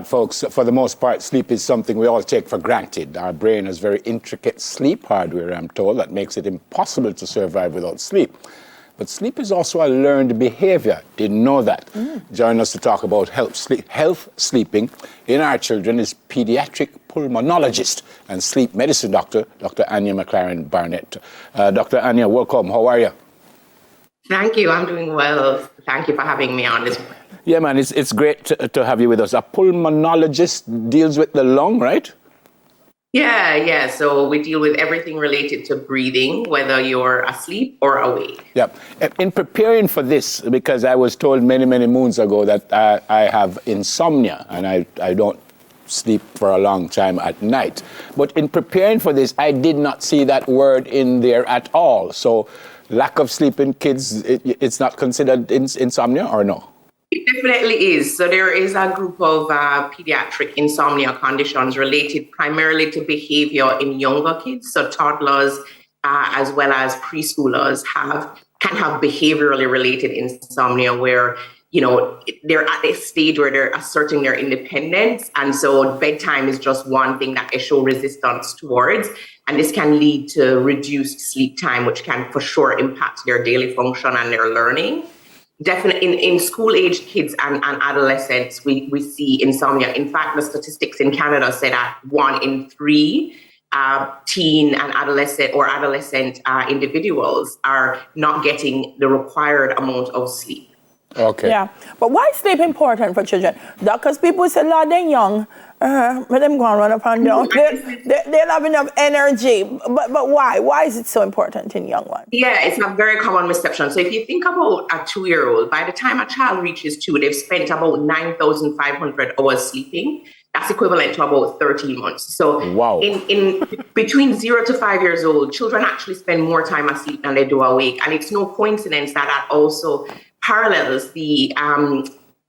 Folks, for the most part, sleep is something we all take for granted. Our brain has very intricate sleep hardware, I'm told, that makes it impossible to survive without sleep. But sleep is also a learned behavior. Didn't know that. Joining us to talk about health sleeping in our children is pediatric pulmonologist and sleep medicine doctor, Dr. Anya McLaren-Barnett. Dr. Anya, welcome. How are you? Thank you. I'm doing well. Thank you for having me on this. Yeah, man, it's great to have you with us. A pulmonologist deals with the lung, right? Yeah. So we deal with everything related to breathing, whether you're asleep or awake. Yeah. In preparing for this, because I was told many, many moons ago that I have insomnia and I don't sleep for a long time at night. But in preparing for this, I did not see that word in there at all. So lack of sleep in kids, it's not considered insomnia or no? It definitely is. So there is a group of pediatric insomnia conditions related primarily to behavior in younger kids. So toddlers as well as preschoolers can have behaviorally related insomnia where, they're at a stage where they're asserting their independence. And so bedtime is just one thing that they show resistance towards. And this can lead to reduced sleep time, which can for sure impact their daily function and their learning. Definitely in school-aged kids and adolescents, we see insomnia. In fact, the statistics in Canada say that 1 in 3 teen and adolescent individuals are not getting the required amount of sleep. Okay. Yeah, but why is sleep important for children? Because people say, Lord, they're young. But them go and run up and down. They'll have enough energy. But why? Why is it so important in young ones? Yeah, it's a very common misconception. So if you think about a 2-year-old, by the time a child reaches 2, they've spent about 9,500 hours sleeping. That's equivalent to about 13 months. So wow. in between 0 to 5 years old, children actually spend more time asleep than they do awake. And it's no coincidence that also parallels the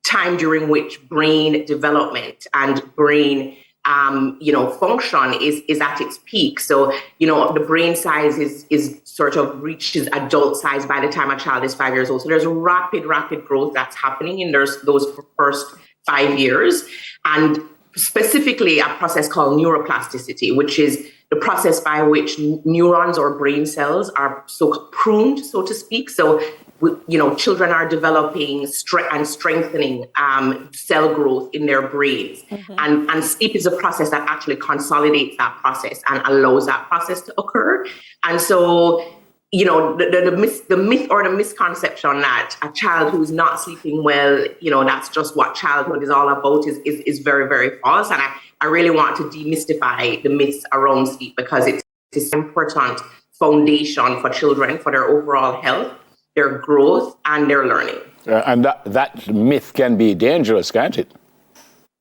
time during which brain development and brain function is at its peak. So the brain size is sort of reaches adult size by the time a child is 5 years old. So there's rapid growth that's happening in those first 5 years, and specifically a process called neuroplasticity, which is the process by which neurons or brain cells are so pruned, so to speak. So children are developing and strengthening cell growth in their brains. Mm-hmm. And sleep is a process that actually consolidates that process and allows that process to occur. And so, the myth or the misconception that a child who's not sleeping well, that's just what childhood is all about is very, very false. And I really want to demystify the myths around sleep because it's an important foundation for children, for their overall health, their growth, and their learning. And that myth can be dangerous, can't it?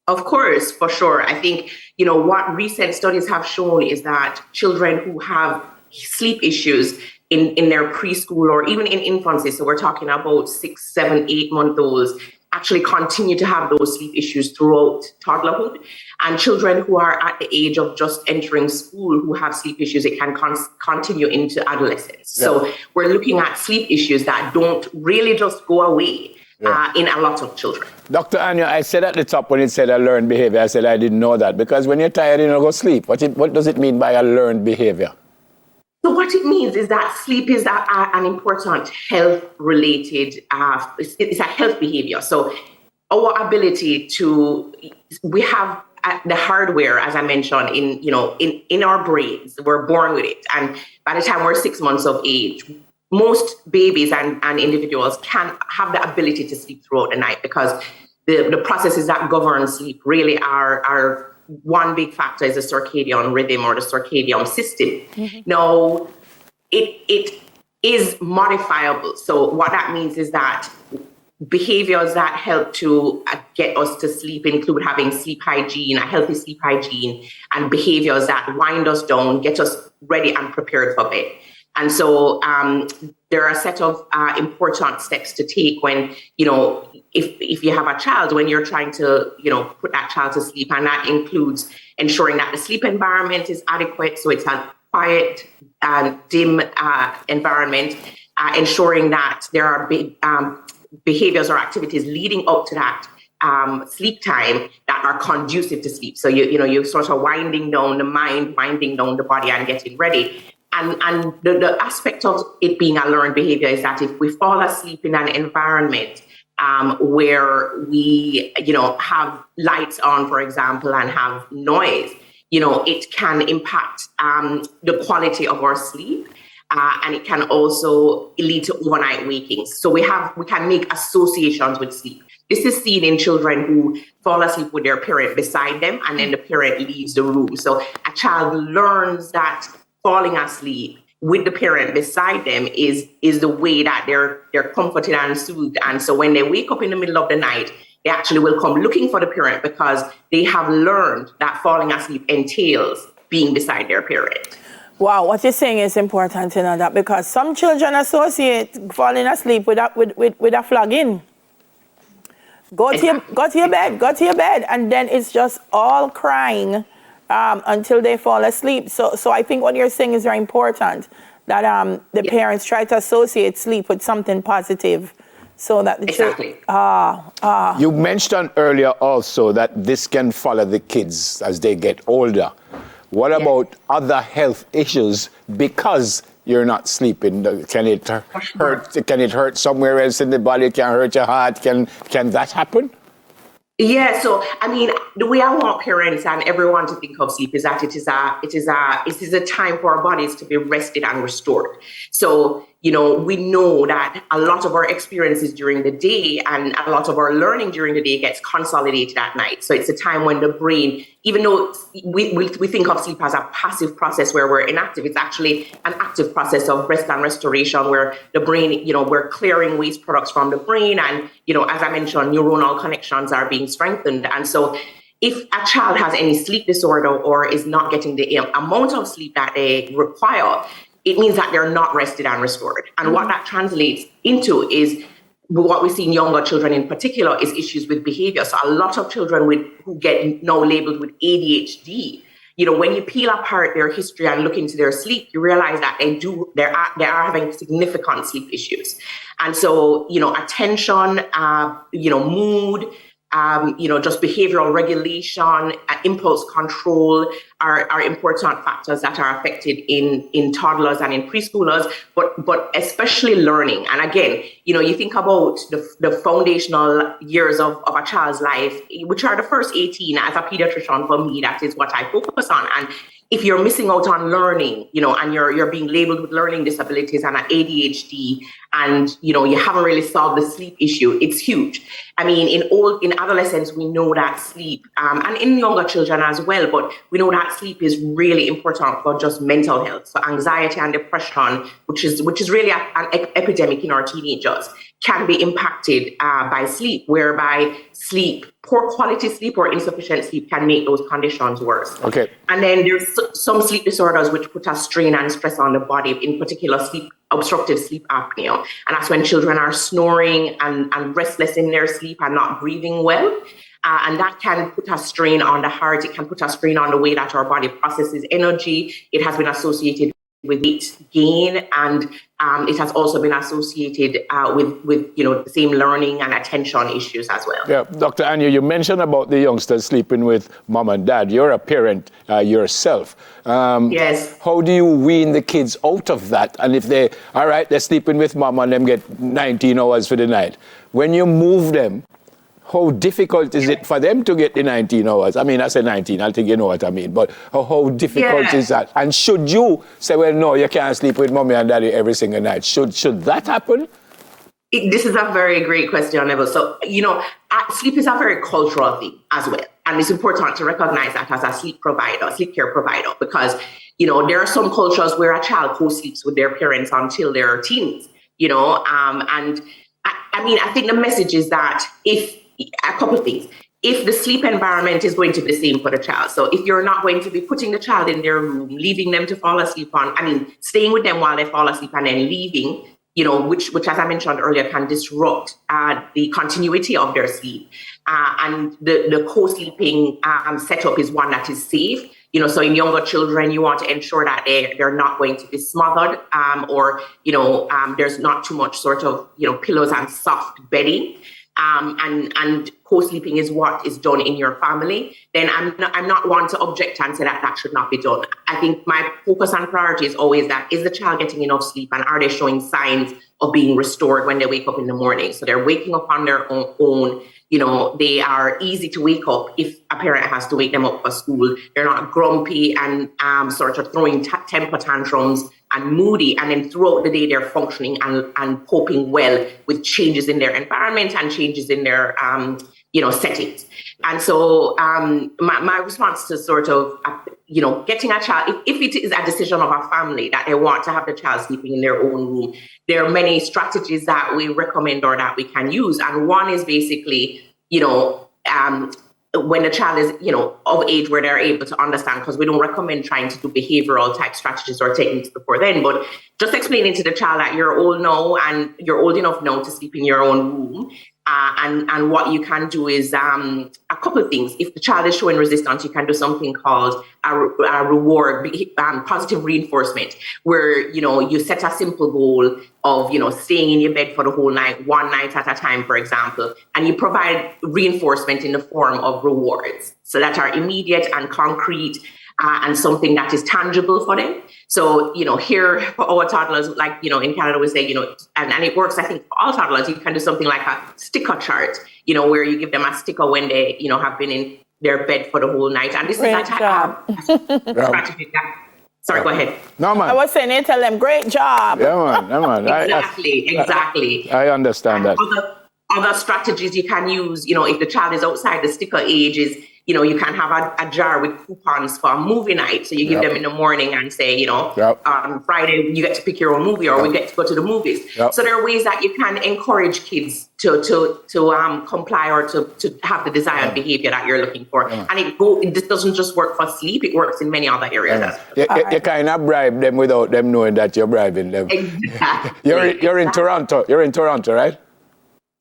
Of course, for sure. I think, what recent studies have shown is that children who have sleep issues in their preschool or even in infancy, so we're talking about 6, 7, 8-month-olds, actually continue to have those sleep issues throughout toddlerhood. And children who are at the age of just entering school who have sleep issues, it can continue into adolescence. Yeah. So we're looking at sleep issues that don't really just go away in a lot of children. Dr. Anya, I said at the top when it said a learned behavior, I said I didn't know that because when you're tired, go sleep. What does it mean by a learned behavior? So what it means is that sleep is an important health-related, it's a health behavior. So our ability we have the hardware, as I mentioned, in our brains, we're born with it. And by the time we're 6 months of age, most babies and individuals can have the ability to sleep throughout the night because the processes that govern sleep really are one big factor is the circadian rhythm or the circadian system. Mm-hmm. Now, it is modifiable. So what that means is that behaviors that help to get us to sleep include having sleep hygiene, a healthy sleep hygiene, and behaviors that wind us down, get us ready and prepared for bed. And so there are a set of important steps to take when, if you have a child, when you're trying to, put that child to sleep. And that includes ensuring that the sleep environment is adequate. So it's a quiet and dim environment, ensuring that there are behaviors or activities leading up to that sleep time that that are conducive to sleep. So you're sort of winding down the mind, winding down the body, and getting ready. And the aspect of it being a learned behavior is that if we fall asleep in an environment where we, have lights on, for example, and have noise, it can impact the quality of our sleep. And it can also lead to overnight wakings. So we can make associations with sleep. This is seen in children who fall asleep with their parent beside them, and then the parent leaves the room. So a child learns that falling asleep with the parent beside them is the way that they're comforted and soothed. And so when they wake up in the middle of the night, they actually will come looking for the parent because they have learned that falling asleep entails being beside their parent. Wow, what you're saying is important to know that, because some children associate falling asleep with a flogging. Go to your bed, and then it's just all crying until they fall asleep. So I think what you're saying is very important, that the parents try to associate sleep with something positive, so that the exactly. You mentioned earlier also that this can follow the kids as they get older. What about other health issues because you're not sleeping? Can it hurt? Can it hurt somewhere else in the body? Can it hurt your heart? Can that happen? Yeah, so I mean, the way I want parents and everyone to think of sleep is that it is a time for our bodies to be rested and restored. So, we know that a lot of our experiences during the day and a lot of our learning during the day gets consolidated at night. So it's a time when the brain, even though we think of sleep as a passive process where we're inactive, it's actually an active process of rest and restoration where the brain, we're clearing waste products from the brain. And, as I mentioned, neuronal connections are being strengthened. And so if a child has any sleep disorder or is not getting the amount of sleep that they require, it means that they're not rested and restored. And what that translates into is what we see in younger children in particular is issues with behavior. So a lot of children who get now labeled with ADHD, when you peel apart their history and look into their sleep, you realize that they are having significant sleep issues. And so, attention, mood, just behavioral regulation, impulse control are important factors that are affected in toddlers and in preschoolers, but especially learning. And again, you think about the foundational years of a child's life, which are the first 18. As a pediatrician, for me, that is what I focus on. And if you're missing out on learning, and you're being labeled with learning disabilities and ADHD, and you haven't really solved the sleep issue, it's huge. I mean, in adolescence, we know that sleep, and in younger children as well, but we know that sleep is really important for just mental health. So anxiety and depression, which is really an epidemic in our teenagers, can be impacted by sleep, whereby poor quality sleep or insufficient sleep can make those conditions worse. Okay. And then there's some sleep disorders which put a strain and stress on the body, in particular obstructive sleep apnea. And that's when children are snoring and restless in their sleep and not breathing well. And that can put a strain on the heart. It can put a strain on the way that our body processes energy. It has been associated with weight gain, and it has also been associated with the same learning and attention issues as well. Yeah, Dr. Anya, you mentioned about the youngsters sleeping with mom and dad. You're a parent yourself. Yes. How do you wean the kids out of that? And if they're sleeping with mom and them get 19 hours for the night, when you move them, how difficult is it for them to get the 19 hours? I mean, I said 19, I think you know what I mean, but how difficult is that? And should you say, well, no, you can't sleep with mommy and daddy every single night? Should that happen? This is a very great question, Neville. So, sleep is a very cultural thing as well. And it's important to recognize that as a sleep care provider, because, there are some cultures where a child co-sleeps with their parents until they're teens, and I think the message is that a couple of things. If the sleep environment is going to be the same for the child, so if you're not going to be putting the child in their room, leaving them to fall asleep staying with them while they fall asleep and then leaving, which as I mentioned earlier, can disrupt the continuity of their sleep. And the co-sleeping setup is one that is safe. So in younger children, you want to ensure that they're not going to be smothered or there's not too much sort of, pillows and soft bedding. and co-sleeping is what is done in your family, then I'm not one to object and say that should not be done. I think my focus and priority is always that, is the child getting enough sleep, and are they showing signs of being restored when they wake up in the morning? So they're waking up on their own. They are easy to wake up if a parent has to wake them up for school. They're not grumpy and sort of throwing temper tantrums and moody. And then throughout the day, they're functioning and coping well with changes in their environment and changes in their settings. And so my response to sort of, getting a child, if it is a decision of a family that they want to have the child sleeping in their own room, there are many strategies that we recommend or that we can use. And one is basically, when the child is, of age where they're able to understand, because we don't recommend trying to do behavioral type strategies or techniques before then, but just explaining to the child that you're old now and you're old enough now to sleep in your own room. And what you can do is a couple of things. If the child is showing resistance, you can do something called a reward, positive reinforcement, where, you set a simple goal of, staying in your bed for the whole night, one night at a time, for example, and you provide reinforcement in the form of rewards. So that are immediate and concrete and something that is tangible for them. So, here for our toddlers, like, in Canada, we say, and it works, I think, for all toddlers, you can do something like a sticker chart, where you give them a sticker when they, have been in their bed for the whole night. And this Great is a job. Sorry, go ahead. No, man. I was saying, they tell them, great job. Yeah, man. Exactly. I understand that. Other strategies you can use, if the child is outside the sticker age is, you can have a jar with coupons for a movie night. So you give them in the morning and say, on Friday, you get to pick your own movie, or we get to go to the movies. So there are ways that you can encourage kids to comply or to have the desired behavior that you're looking for. And this doesn't just work for sleep, it works in many other areas. You kind of bribe them without them knowing that you're bribing them. Exactly. You're in Toronto. You're in Toronto, right?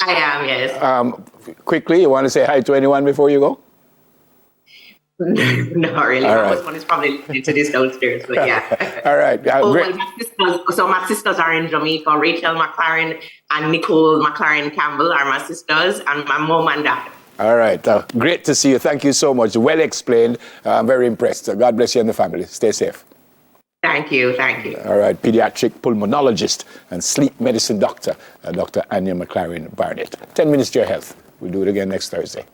I am, yes. Quickly, you want to say hi to anyone before you go? Not really. All My right. husband is probably listening to this downstairs, but yeah. All right. Great. My sisters are in Jamaica. Rachel McLaren and Nicole McLaren Campbell are my sisters, and my mom and dad. All right. Great to see you. Thank you so much. Well explained. I'm very impressed. God bless you and the family. Stay safe. Thank you. All right. Pediatric pulmonologist and sleep medicine doctor, Dr. Anya McLaren-Barnett. 10 minutes to your health. We'll do it again next Thursday.